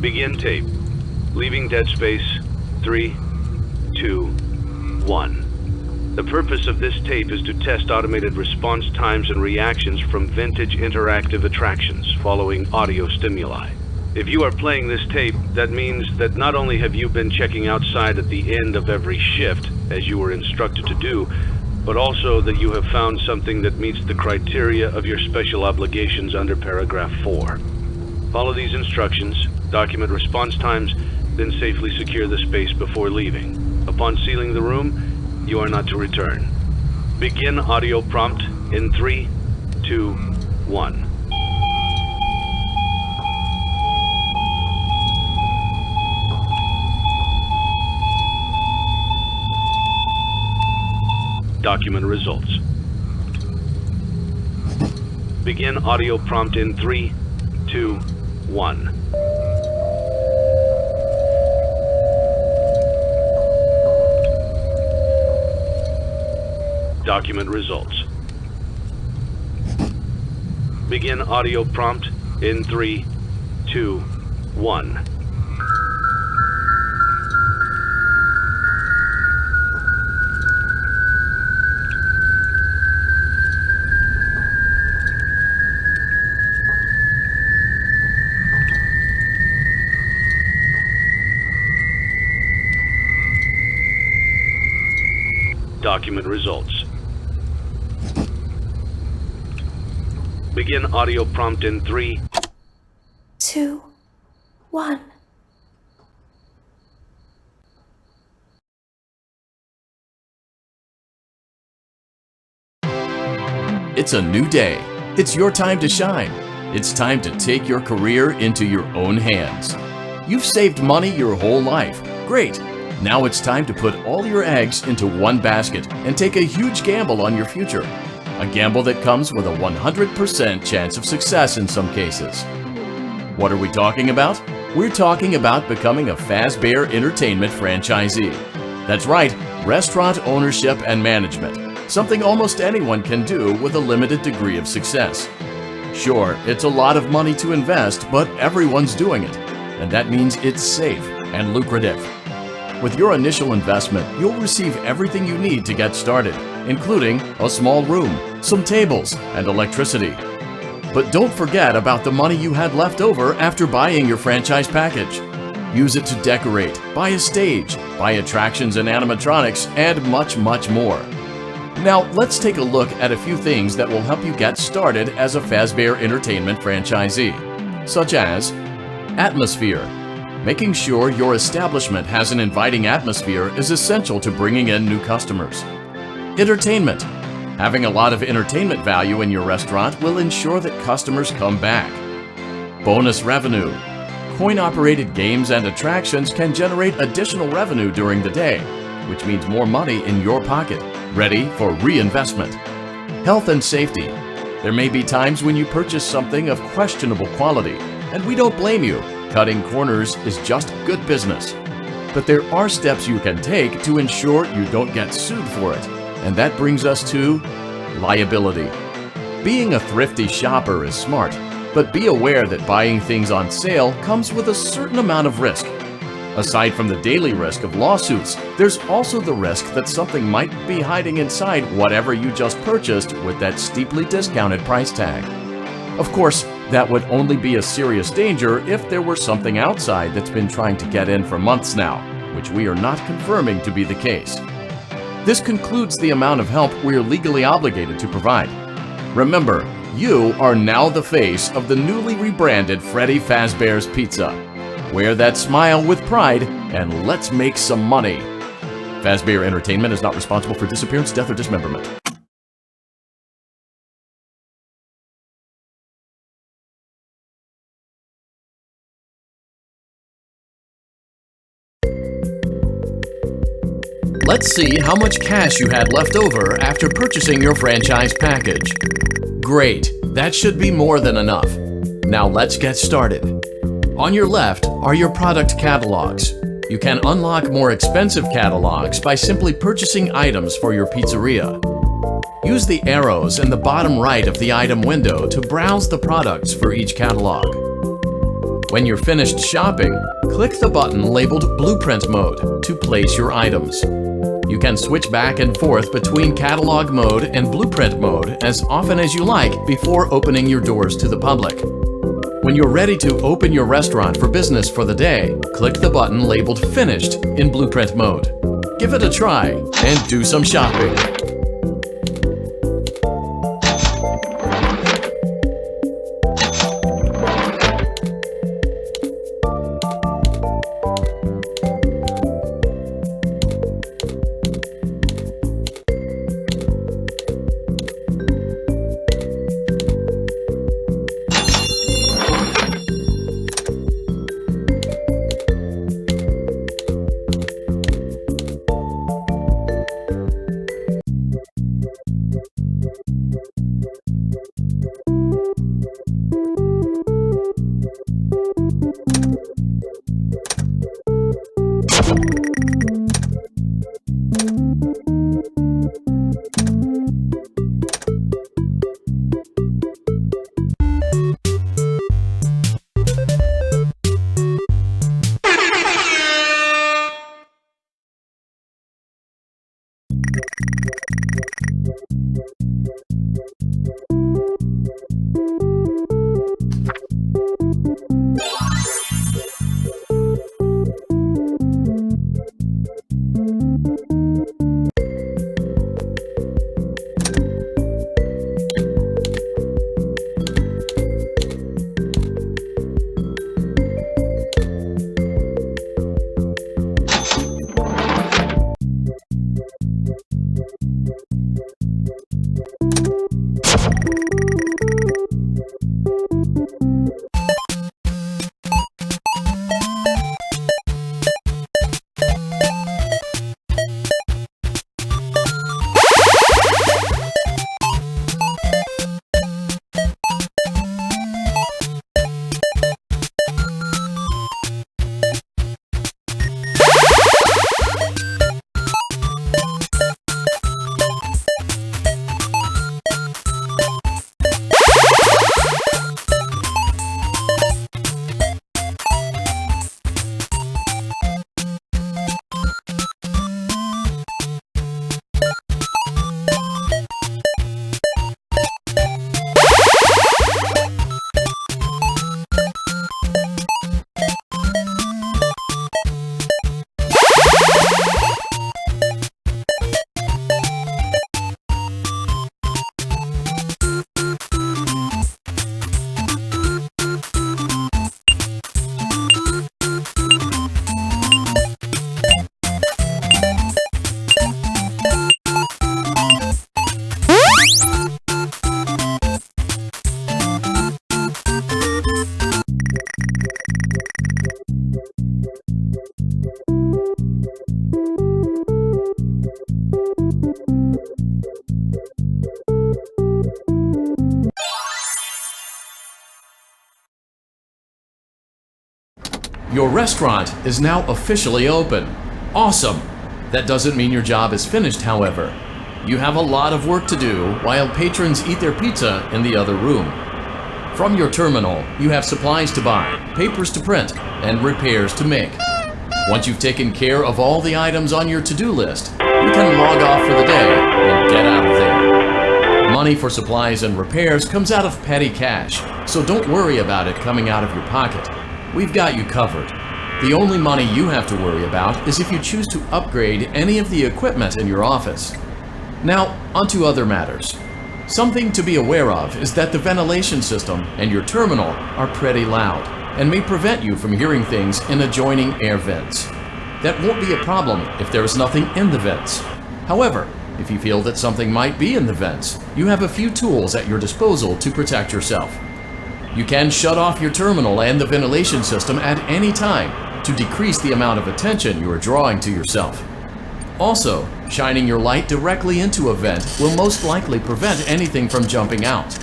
Begin tape. Leaving dead space. 3, 2, 1. The purpose of this tape is to test automated response times and reactions from vintage interactive attractions following audio stimuli. If you are playing this tape, that means that not only have you been checking outside at the end of every shift, as you were instructed to do, but also that you have found something that meets the criteria of your special obligations under paragraph 4. Follow these instructions, document response times, then safely secure the space before leaving. Upon sealing the room, you are not to return. Begin audio prompt in 3, 2, 1. Document results. Begin audio prompt in 3, 2, 1. Document results. Begin audio prompt in 3, 2, 1. Document results. Begin audio prompt in 3, 2, 1. It's a new day. It's your time to shine. It's time to take your career into your own hands. You've saved money your whole life. Great. Now it's time to put all your eggs into one basket and take a huge gamble on your future. A gamble that comes with a 100% chance of success in some cases. What are we talking about? We're talking about becoming a Fazbear Entertainment franchisee. That's right, restaurant ownership and management. Something almost anyone can do with a limited degree of success. Sure, it's a lot of money to invest, but everyone's doing it. And that means it's safe and lucrative. With your initial investment, you'll receive everything you need to get started, including a small room, some tables, and electricity. But don't forget about the money you had left over after buying your franchise package. Use it to decorate, buy a stage, buy attractions and animatronics, and much, much more. Now, let's take a look at a few things that will help you get started as a Fazbear Entertainment franchisee, such as atmosphere. Making sure your establishment has an inviting atmosphere is essential to bringing in new customers. Entertainment. Having a lot of entertainment value in your restaurant will ensure that customers come back. Bonus revenue. Coin-operated games and attractions can generate additional revenue during the day, which means more money in your pocket, ready for reinvestment. Health and safety. There may be times when you purchase something of questionable quality, and we don't blame you. Cutting corners is just good business. But there are steps you can take to ensure you don't get sued for it, and that brings us to liability. Being a thrifty shopper is smart, but be aware that buying things on sale comes with a certain amount of risk. Aside from the daily risk of lawsuits, there's also the risk that something might be hiding inside whatever you just purchased with that steeply discounted price tag. Of course, that would only be a serious danger if there were something outside that's been trying to get in for months now, which we are not confirming to be the case. This concludes the amount of help we are legally obligated to provide. Remember, you are now the face of the newly rebranded Freddy Fazbear's Pizza. Wear that smile with pride and let's make some money. Fazbear Entertainment is not responsible for disappearance, death, or dismemberment. Let's see how much cash you had left over after purchasing your franchise package. Great, that should be more than enough. Now let's get started. On your left are your product catalogs. You can unlock more expensive catalogs by simply purchasing items for your pizzeria. Use the arrows in the bottom right of the item window to browse the products for each catalog. When you're finished shopping, click the button labeled Blueprint Mode to place your items. You can switch back and forth between Catalog Mode and Blueprint Mode as often as you like before opening your doors to the public. When you're ready to open your restaurant for business for the day, click the button labeled Finished in Blueprint Mode. Give it a try and do some shopping. Your restaurant is now officially open. Awesome! That doesn't mean your job is finished, however. You have a lot of work to do while patrons eat their pizza in the other room. From your terminal, you have supplies to buy, papers to print, and repairs to make. Once you've taken care of all the items on your to-do list, you can log off for the day and get out of there. Money for supplies and repairs comes out of petty cash, so don't worry about it coming out of your pocket. We've got you covered. The only money you have to worry about is if you choose to upgrade any of the equipment in your office. Now, onto other matters. Something to be aware of is that the ventilation system and your terminal are pretty loud and may prevent you from hearing things in adjoining air vents. That won't be a problem if there is nothing in the vents. However, if you feel that something might be in the vents, you have a few tools at your disposal to protect yourself. You can shut off your terminal and the ventilation system at any time to decrease the amount of attention you are drawing to yourself. Also, shining your light directly into a vent will most likely prevent anything from jumping out.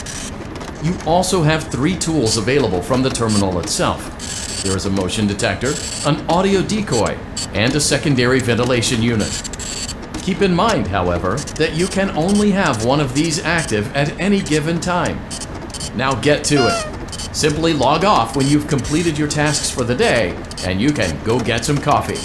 You also have 3 tools available from the terminal itself. There is a motion detector, an audio decoy, and a secondary ventilation unit. Keep in mind, however, that you can only have one of these active at any given time. Now get to it. Simply log off when you've completed your tasks for the day, and you can go get some coffee.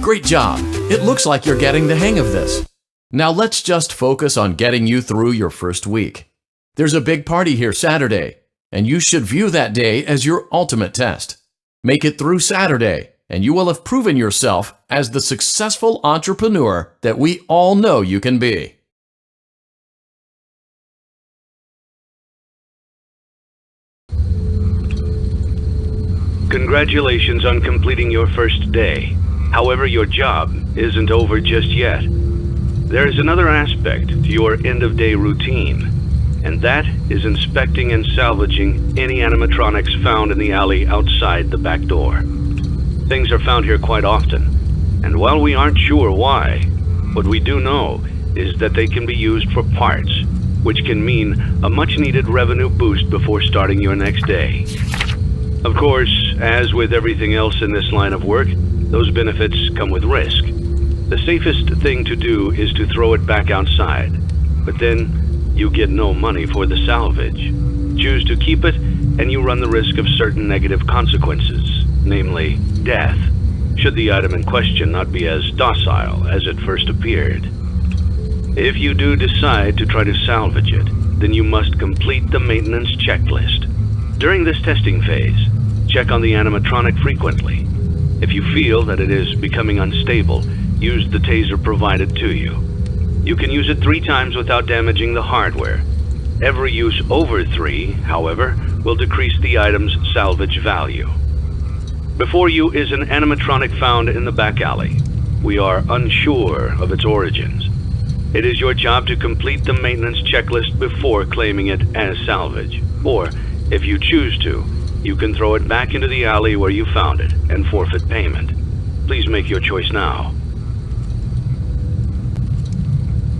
Great job! It looks like you're getting the hang of this. Now let's just focus on getting you through your first week. There's a big party here Saturday, and you should view that day as your ultimate test. Make it through Saturday, and you will have proven yourself as the successful entrepreneur that we all know you can be. Congratulations on completing your first day. However, your job isn't over just yet. There is another aspect to your end-of-day routine, and that is inspecting and salvaging any animatronics found in the alley outside the back door. Things are found here quite often, and while we aren't sure why, what we do know is that they can be used for parts, which can mean a much-needed revenue boost before starting your next day. Of course, as with everything else in this line of work, those benefits come with risk. The safest thing to do is to throw it back outside, but then you get no money for the salvage. Choose to keep it, and you run the risk of certain negative consequences, namely death, should the item in question not be as docile as it first appeared. If you do decide to try to salvage it, then you must complete the maintenance checklist. During this testing phase, check on the animatronic frequently. If you feel that it is becoming unstable, use the taser provided to you. You can use it 3 times without damaging the hardware. Every use over 3, however, will decrease the item's salvage value. Before you is an animatronic found in the back alley. We are unsure of its origins. It is your job to complete the maintenance checklist before claiming it as salvage. Or, if you choose to, you can throw it back into the alley where you found it and forfeit payment. Please make your choice now.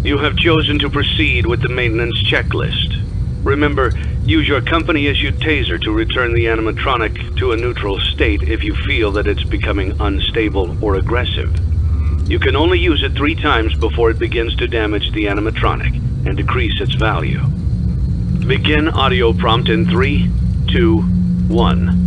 You have chosen to proceed with the maintenance checklist. Remember, use your company-issued taser to return the animatronic to a neutral state if you feel that it's becoming unstable or aggressive. You can only use it 3 times before it begins to damage the animatronic and decrease its value. Begin audio prompt in 3, 2, 1.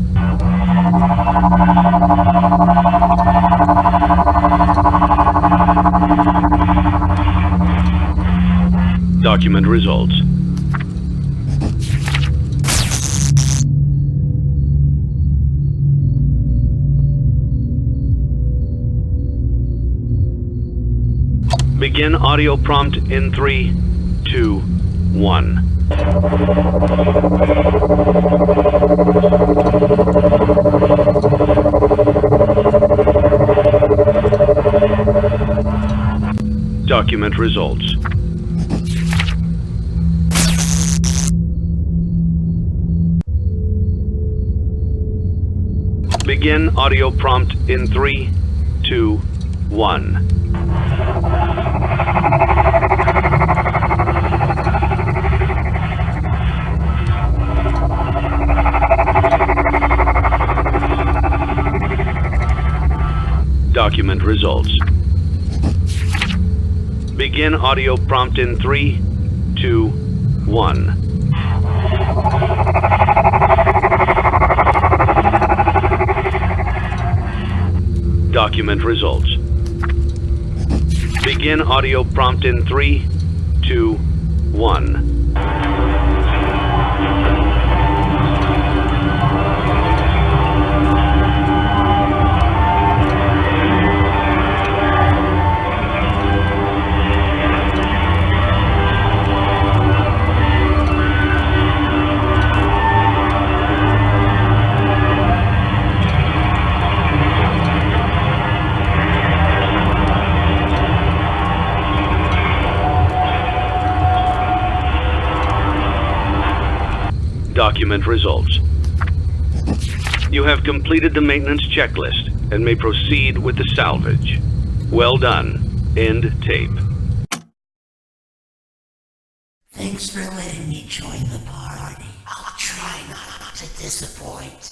Document results. Begin audio prompt in 3, 2, 1. Document results. Begin audio prompt in 3, 2, 1. Document results. Begin audio prompt in 3, 2, 1. Document results. Begin audio prompt in 3, 2, 1. Document results. You have completed the maintenance checklist and may proceed with the salvage. Well done. End tape. Thanks for letting me join the party. I'll try not to disappoint.